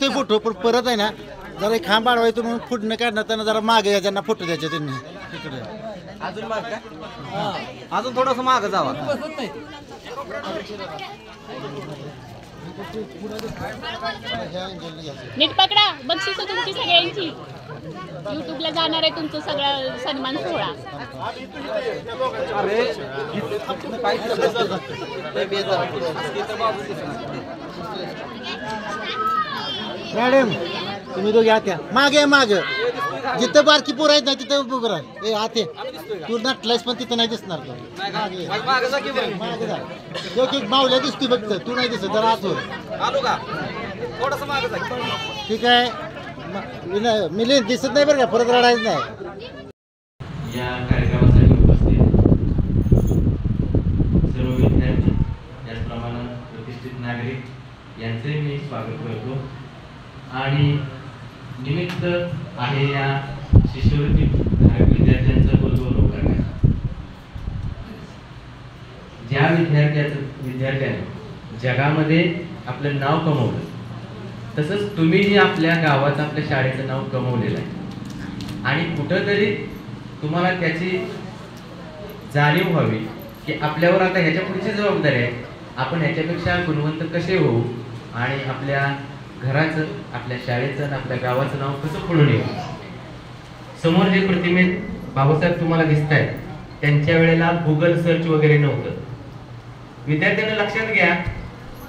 निघतोय फोटो, पण परत आहे ना जरा खांब वाढवायचं म्हणून फुटणं काढणं जरा मागे ज्यांना फोटो द्यायचे त्यांनी तिकडे अजून माग का अजून थोडस माग जावा. नीट पकडा, बक्षीस तुमची सगळ्यांची. युट्यूबला जाणार आहे तुमचं सगळं सन्मान सोहळा. मॅडम तुम्ही दोघे आत्या मागे माग जिथं बारकी पोर आहेत ना तिथं उभं राहा. ए आते तू नटलायस पण तिथं नाही दिसणार तो. मागे जा. एक मावल्या दिसतोय फक्त, तू नाही दिसत. जरा आत हो. ठीक आहे मिलिंद दिसत नाही बरं का, परत रडायचं नाही. या कार्यक्रमासाठी उपस्थित सर्व विद्यार्थी त्याचप्रमाणे प्रतिष्ठित नागरिक यांचे मी स्वागत करतो. आणि निमित्त आहे या शिष्यवृत्ती विद्यार्थ्यांचा गौरव करण्याचा. ज्या विद्यार्थ्याने जगामध्ये आपलं नाव कमवलं, तसंच तुम्हीही आपल्या गावात आपल्या शाळेचं नाव कमवलेलं आहे. आणि कुठंतरी तुम्हाला त्याची जाणीव व्हावी की आपल्यावर आता ह्याच्या पुढची जबाबदारी आहे. आपण ह्याच्यापेक्षा गुणवंत कसे होऊ आणि आपल्या घराचं, आपल्या शाळेचं आणि आपल्या गावाचं नाव कसं पुढे येऊ. समोर जे प्रतिमेत बाबासाहेब तुम्हाला दिसत आहेत, त्यांच्या वेळेला गुगल सर्च वगैरे नव्हतं. विद्यार्थ्यांना लक्षात घ्या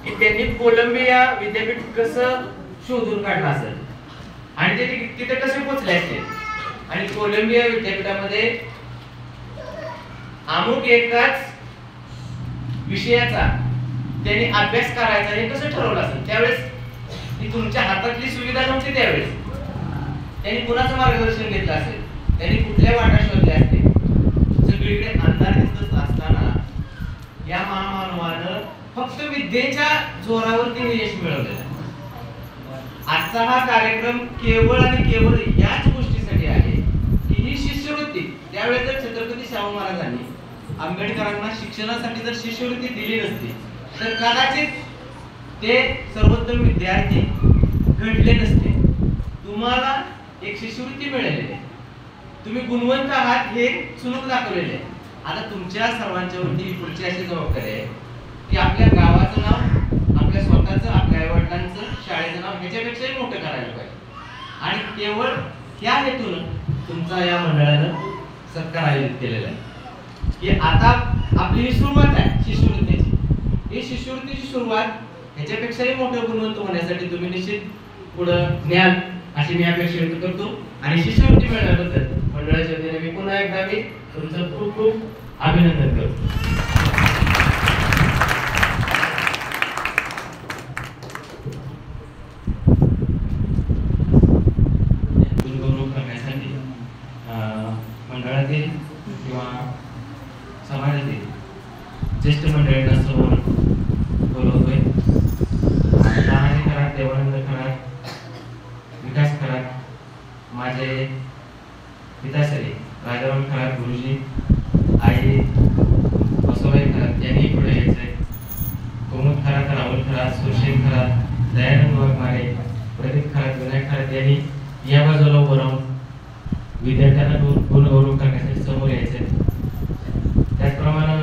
की त्यांनी कोलंबिया विद्यापीठ कसं शोधून काढलं असेल आणि ते तिथे कसे पोहोचले असतील. आणि कोलंबिया विद्यापीठामध्ये अमुक एकाच विषयाचा त्यांनी अभ्यास करायचा हे कसं ठरवलं असेल. त्यावेळेस ती तुमच्या हातातली सुविधा नव्हती. त्यावेळेस त्यांनी कुणाचं मार्गदर्शन घेतलं असेल, त्यांनी कुठल्या वाटा शोधल्या असतील. सगळीकडे अंधार दिसत असताना या महामानवानं फक्त विद्येच्या जोरावरती यश मिळवलेलं. आजचा हा कार्यक्रम केवळ आणि केवळ याच गोष्टीसाठी आहे की ही शिष्यवृत्ती, त्यावेळेस जर छत्रपती शाहू महाराजांनी आंबेडकरांना शिक्षणासाठी जर शिष्यवृत्ती दिली नसती तर कदाचित ते सर्वोत्तम विद्यार्थी घडले नसते. तुम्हाला एक शिष्यवृत्ती मिळालेली आहे, तुम्ही गुणवंत आहात हे सुलभ दाखवलेले आहे. आता तुमच्या सर्वांच्या वरती पुढची अशी जबाबदारी आहे की आपल्या गावाचं नाव, आपल्या स्वतःचं, आपल्या आईवडिलांचं, शाळेचं नाव ह्याच्यापेक्षाही मोठं करायला पाहिजे. आणि केवळ ह्या हेतून तुमचा या मंडळानं सत्कार आयोजित केलेला आहे की आता आपली ही सुरुवात आहे शिष्यवृत्तीची. ही शिष्यवृत्तीची सुरुवात ह्याच्यापेक्षाही मोठं गुणवंत होण्यासाठी तुम्ही निश्चित पुढं न्याल अशी मी अपेक्षा व्यक्त करतो. आणि शिष्यवृत्ती मिळाल्याबद्दल मंडळाच्या वतीने मी पुन्हा एकदा मी तुमचं खूप खूप अभिनंदन करतो. गौरव करण्यासाठी मंडळातील किंवा समाजातील ज्येष्ठ मंडळींना समोर बोलवतोय. लहान खरात, देवानंद खरात, विकास खरात, माझे पिताश्री राजाराम खरात गुरुजी, आई बसवराई खरात यांनी पुढे यायचंय. कोमद खरात, राहुल खरात, सुरशेन खरात, दयानंद वाघमारे, प्रदीप खरात, विनायक खरात यांनी या बाजूला उभं राहून विद्यार्थ्यांना गौरव करण्यासाठी समोर यायचंय. त्याचप्रमाणे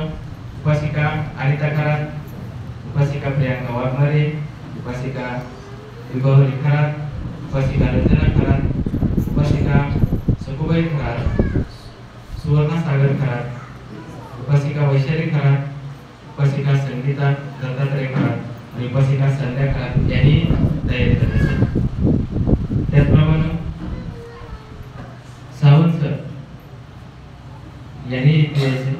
उपासिका अनिता खरात, उपासिका प्रियांका वाघमारे, उपासिका विभावरी खरात, उपासिका रंजना खरात, उपासिका सकुबाई खरात, सुवर्णा सागर खरात, उपासिका वैशाली खरात, उपासिका संगीता दत्तात्रय खरात आणि उपासिका संध्या खरात यांनी तयारी करायची. त्याचप्रमाणे सावंत सर यांनी इथे यायचे.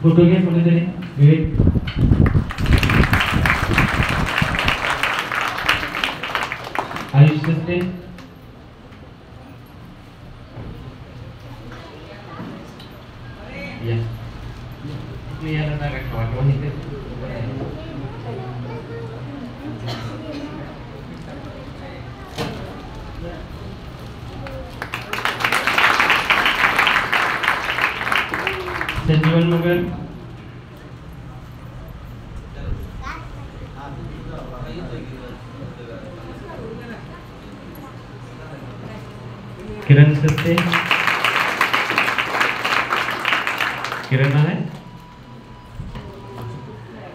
फोटो घ्या कोणीतरी. विवेक आयुष सस्ते या याला जागा ठेवा किंवा इथे संजीवन मगर किरण सत्ते किरण आहे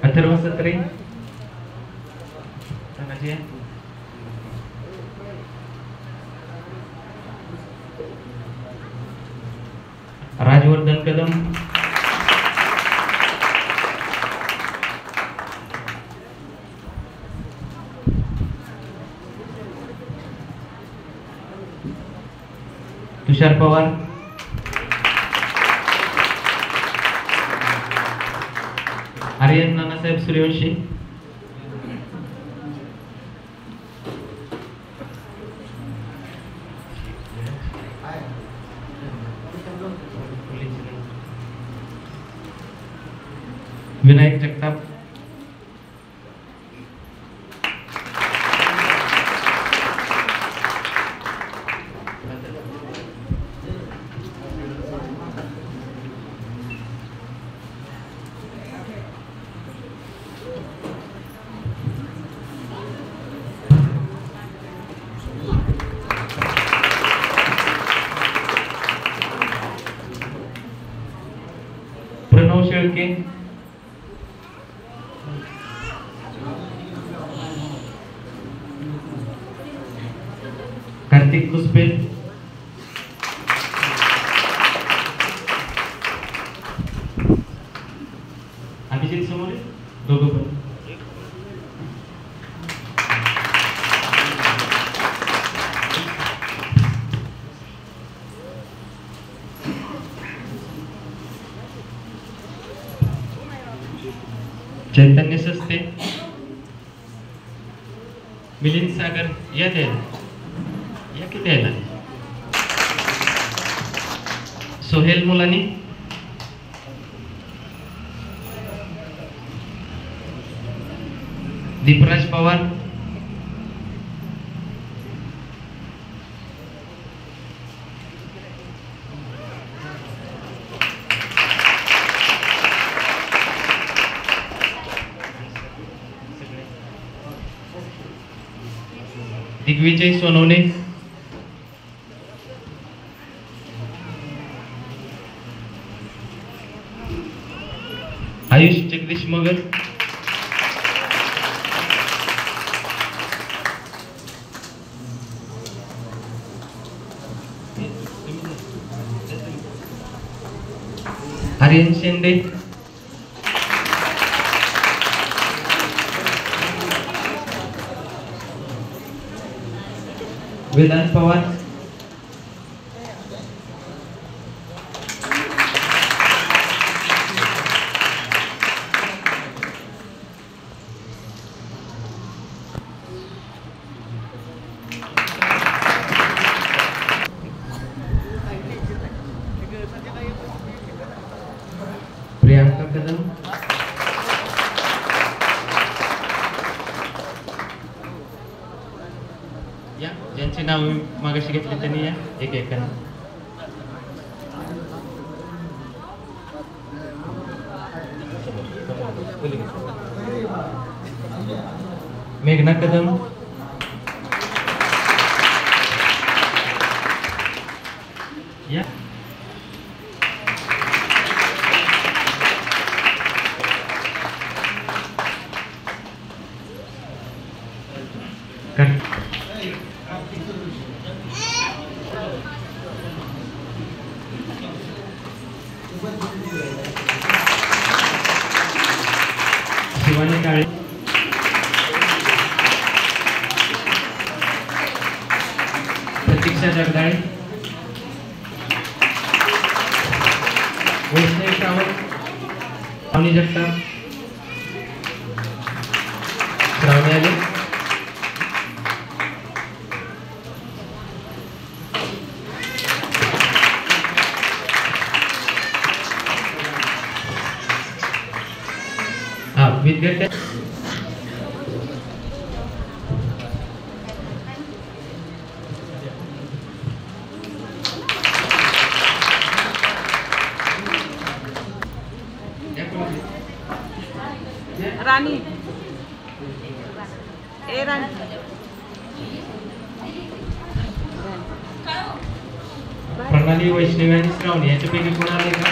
अथर्व सत्रे सांगायची आहे राजवर्धन कदम तुषार पवार आर्यन नानासाहेब सूर्यवंशी विनायक जगताप प्रणव शेळके कार्तिक कुसबे अभिजित समोर दोघं पण चैतन्य सस्ते मिलिंद सागर या द्यायला या की द्यायला सोहेल मुलानी दीपराज पवार दिग्विजय सोनवणे आयुष जगदीश मगर आर्यन शेंडे वेदांत पवार प्रियांका कदम या ज्यांची नाव मागाशी घेतली त्यांनी या एक एक मेघना कदम या शिवानी काळे प्रतीक्षा जगदाळे, वैष्णवी सावंत, पावनी जगताप, श्रावणी आले, विद्यार्थी राणी ए राणी प्रणाली, वैष्णवी आणि श्रावणी याच्यापैकी कोण आले का?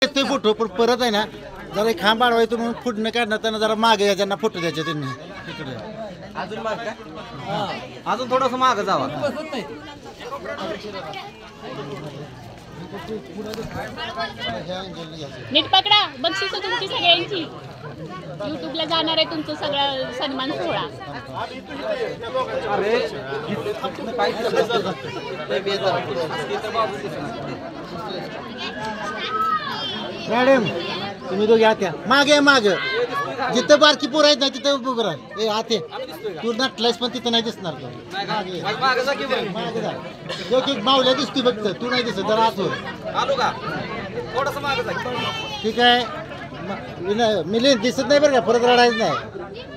ते फोटो पण परत आहे ना जरा एक खांब अडवायचं म्हणून फुटणं काढणं जरा मागे या ज्यांना फोटो द्यायचे त्यांनी तिकडे अजून माग का अजून थोडस माग जावा. नीट पकडा, बक्षीस तुमची सगळ्यांची. युट्यूबला जाणार आहे तुमचं सगळं सन्मान सोहळा. मॅडम तुम्ही दोघे आत्या मागे जिथं बारकी पोर आहेत ना तिथं उभं राहा. ए आते तू नटलायस पण तिथं नाही दिसणार तू. माग जा की बरं. मागे जा. तो की मावल्या दिसतोय फक्त तू नाही दिसत जरा आत हो. आलो का थोडस माग जा. ठीक आहे मी दिसत नाही बरं का परत रडायचं नाही.